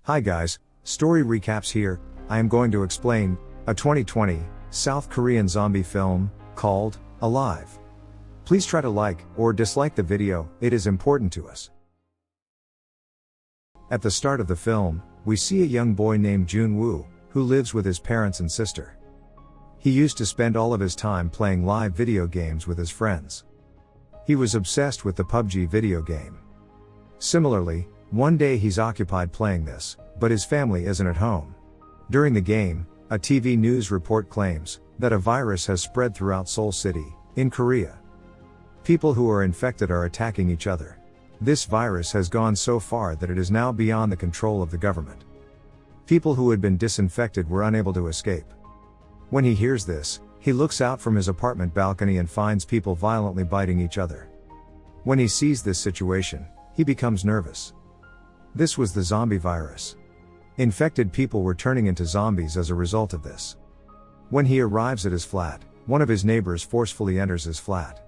Hi guys, story recaps here. I am going to explain a 2020 South Korean zombie film called Alive. Please try to like or dislike the video, it is important to us. At the start of the film, we see a young boy named Joon-woo, who lives with his parents and sister. He used to spend all of his time playing live video games with his friends. He was obsessed with the PUBG video game. Similarly, one day he's occupied playing this, but his family isn't at home. During the game, a TV news report claims that a virus has spread throughout Seoul City, in Korea. People who are infected are attacking each other. This virus has gone so far that it is now beyond the control of the government. People who had been disinfected were unable to escape. When he hears this, he looks out from his apartment balcony and finds people violently biting each other. When he sees this situation, he becomes nervous. This was the zombie virus. Infected people were turning into zombies as a result of this. When he arrives at his flat, one of his neighbors forcefully enters his flat.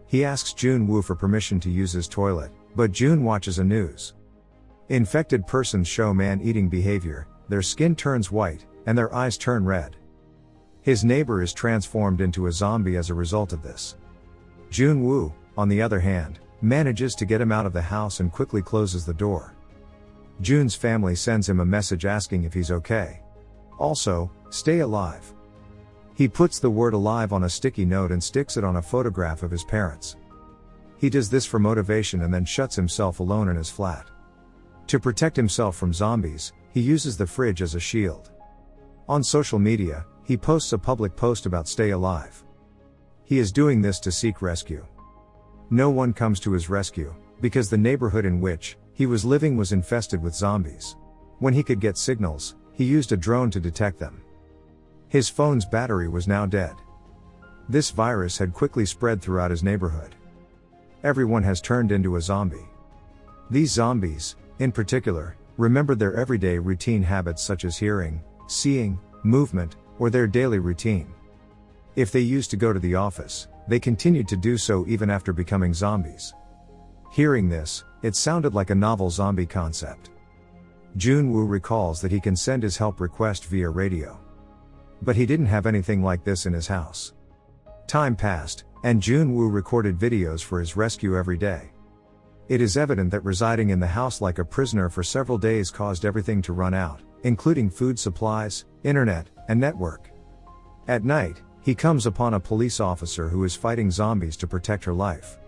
He asks Joon-woo for permission to use his toilet, but Joon watches a news. Infected persons show man-eating behavior, their skin turns white, and their eyes turn red. His neighbor is transformed into a zombie as a result of this. Joon-woo, on the other hand, manages to get him out of the house and quickly closes the door. Joon's family sends him a message asking if he's okay. Also, stay alive. He puts the word alive on a sticky note and sticks it on a photograph of his parents. He does this for motivation and then shuts himself alone in his flat. To protect himself from zombies, he uses the fridge as a shield. On social media, he posts a public post about stay alive. He is doing this to seek rescue. No one comes to his rescue, because the neighborhood in which he was living was infested with zombies. When he could get signals, he used a drone to detect them. His phone's battery was now dead. This virus had quickly spread throughout his neighborhood. Everyone has turned into a zombie. These zombies, in particular, remembered their everyday routine habits such as hearing, seeing, movement, or their daily routine. If they used to go to the office, they continued to do so even after becoming zombies. Hearing this, it sounded like a novel zombie concept. Joon-woo recalls that he can send his help request via radio. But he didn't have anything like this in his house. Time passed, and Joon-woo recorded videos for his rescue every day. It is evident that residing in the house like a prisoner for several days caused everything to run out, including food supplies, internet, and network. At night, he comes upon a police officer who is fighting zombies to protect her life.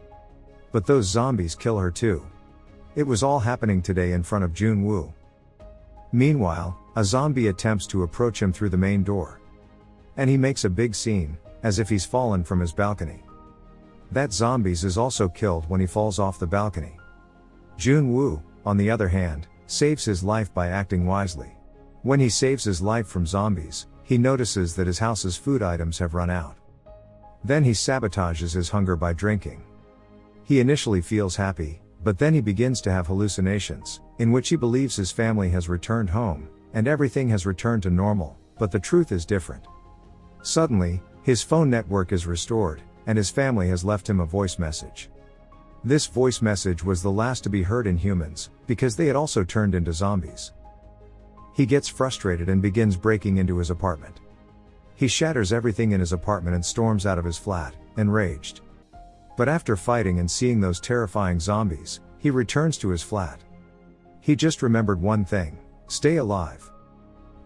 But those zombies kill her too. It was all happening today in front of Joon-woo. Meanwhile, a zombie attempts to approach him through the main door. And he makes a big scene, as if he's fallen from his balcony. That zombie is also killed when he falls off the balcony. Joon-woo, on the other hand, saves his life by acting wisely. When he saves his life from zombies, he notices that his house's food items have run out. Then he sabotages his hunger by drinking. He initially feels happy, but then he begins to have hallucinations, in which he believes his family has returned home, and everything has returned to normal, but the truth is different. Suddenly, his phone network is restored, and his family has left him a voice message. This voice message was the last to be heard in humans, because they had also turned into zombies. He gets frustrated and begins breaking into his apartment. He shatters everything in his apartment and storms out of his flat, enraged. But after fighting and seeing those terrifying zombies, he returns to his flat. He just remembered one thing: stay alive.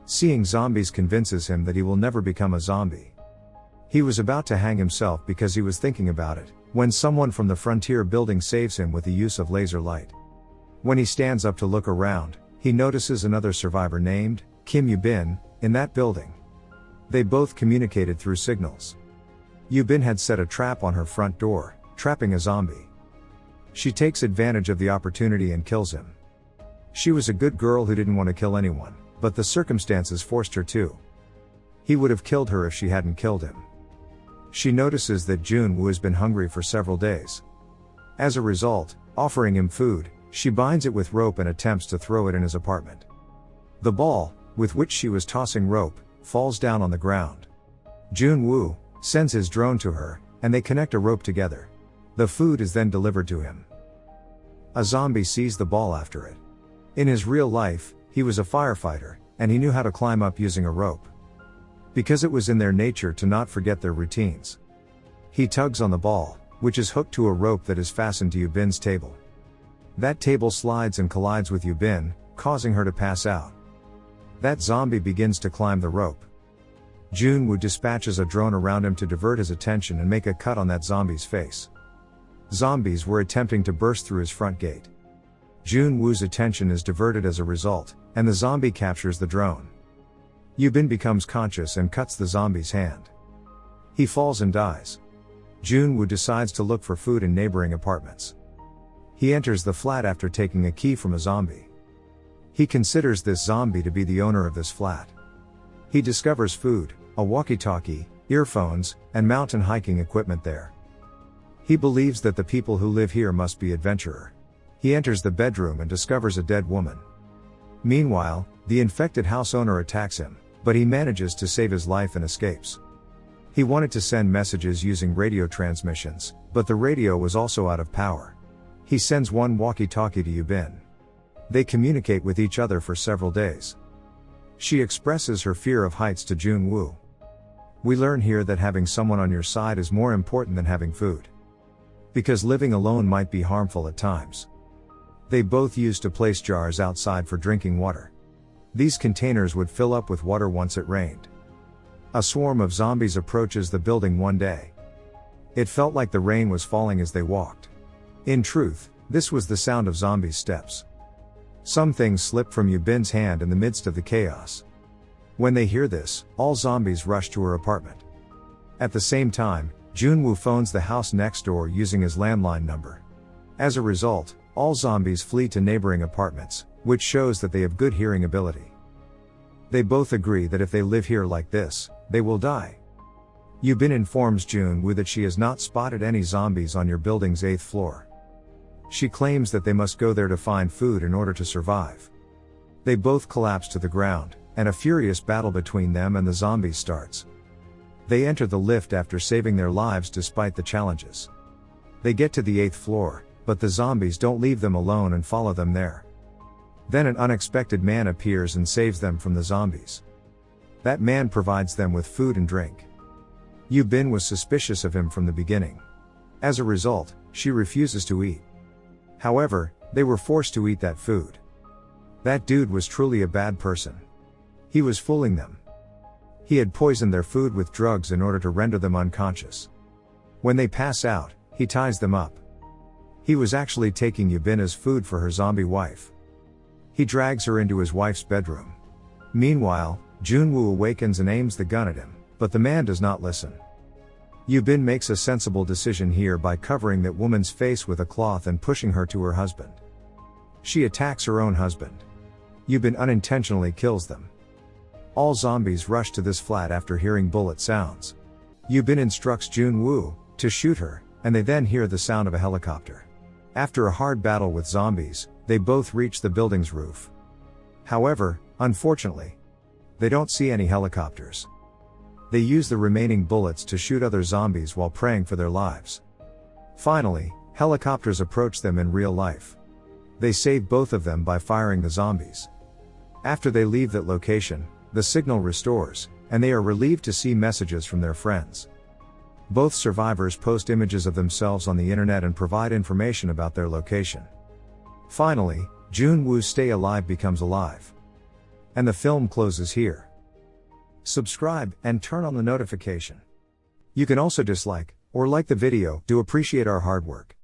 Seeing zombies convinces him that he will never become a zombie. He was about to hang himself because he was thinking about it, when someone from the frontier building saves him with the use of laser light. When he stands up to look around, he notices another survivor named Kim Yoo-bin in that building. They both communicated through signals. Yoo-bin had set a trap on her front door, trapping a zombie. She takes advantage of the opportunity and kills him. She was a good girl who didn't want to kill anyone, but the circumstances forced her to. He would have killed her if she hadn't killed him. She notices that Joon-woo has been hungry for several days. As a result, offering him food, she binds it with rope and attempts to throw it in his apartment. The ball, with which she was tossing rope, falls down on the ground. Joon-woo sends his drone to her, and they connect a rope together. The food is then delivered to him. A zombie sees the ball after it. In his real life, He was a firefighter, and he knew how to climb up using a rope. Because it was in their nature to not forget their routines. He tugs on the ball, which is hooked to a rope that is fastened to Yoo-bin's table. That table slides and collides with Yoo-bin, causing her to pass out. That zombie begins to climb the rope. Joon-woo dispatches a drone around him to divert his attention and make a cut on that zombie's face. Zombies were attempting to burst through his front gate. Joon-woo's attention is diverted as a result, and the zombie captures the drone. Yoo-bin becomes conscious and cuts the zombie's hand. He falls and dies. Joon-woo decides to look for food in neighboring apartments. He enters the flat after taking a key from a zombie. He considers this zombie to be the owner of this flat. He discovers food, a walkie-talkie, earphones, and mountain hiking equipment there. He believes that the people who live here must be adventurer. He enters the bedroom and discovers a dead woman. Meanwhile, the infected house owner attacks him, but he manages to save his life and escapes. He wanted to send messages using radio transmissions, but the radio was also out of power. He sends one walkie-talkie to Yoo-bin. They communicate with each other for several days. She expresses her fear of heights to Joon-woo. We learn here that having someone on your side is more important than having food. Because living alone might be harmful at times. They both used to place jars outside for drinking water. These containers would fill up with water once it rained. A swarm of zombies approaches the building one day. It felt like the rain was falling as they walked. In truth, this was the sound of zombies' steps. Some things slip from Yoo-bin's hand in the midst of the chaos. When they hear this, all zombies rush to her apartment. At the same time, Joon-woo phones the house next door using his landline number. As a result, all zombies flee to neighboring apartments, which shows that they have good hearing ability. They both agree that if they live here like this, they will die. Yoo-bin informs Joon-woo that she has not spotted any zombies on your building's 8th floor. She claims that they must go there to find food in order to survive. They both collapse to the ground, and a furious battle between them and the zombies starts. They enter the lift after saving their lives despite the challenges. They get to the 8th floor, but the zombies don't leave them alone and follow them there. Then an unexpected man appears and saves them from the zombies. That man provides them with food and drink. Yoo-bin was suspicious of him from the beginning. As a result, she refuses to eat. However, they were forced to eat that food. That dude was truly a bad person. He was fooling them. He had poisoned their food with drugs in order to render them unconscious. When they pass out, he ties them up. He was actually taking Yoo-bin as food for her zombie wife. He drags her into his wife's bedroom. Meanwhile, Joon-woo awakens and aims the gun at him, but the man does not listen. Yoo-bin makes a sensible decision here by covering that woman's face with a cloth and pushing her to her husband. She attacks her own husband. Yoo-bin unintentionally kills them. All zombies rush to this flat after hearing bullet sounds. Yoo-bin instructs Joon-woo to shoot her, and they then hear the sound of a helicopter. After a hard battle with zombies, they both reach the building's roof. However, unfortunately, they don't see any helicopters. They use the remaining bullets to shoot other zombies while praying for their lives. Finally, helicopters approach them in real life. They save both of them by firing the zombies. After they leave that location, the signal restores, and they are relieved to see messages from their friends. Both survivors post images of themselves on the internet and provide information about their location. Finally, Joon-woo's stay alive becomes alive. And the film closes here. Subscribe and turn on the notification. You can also dislike or like the video to appreciate our hard work.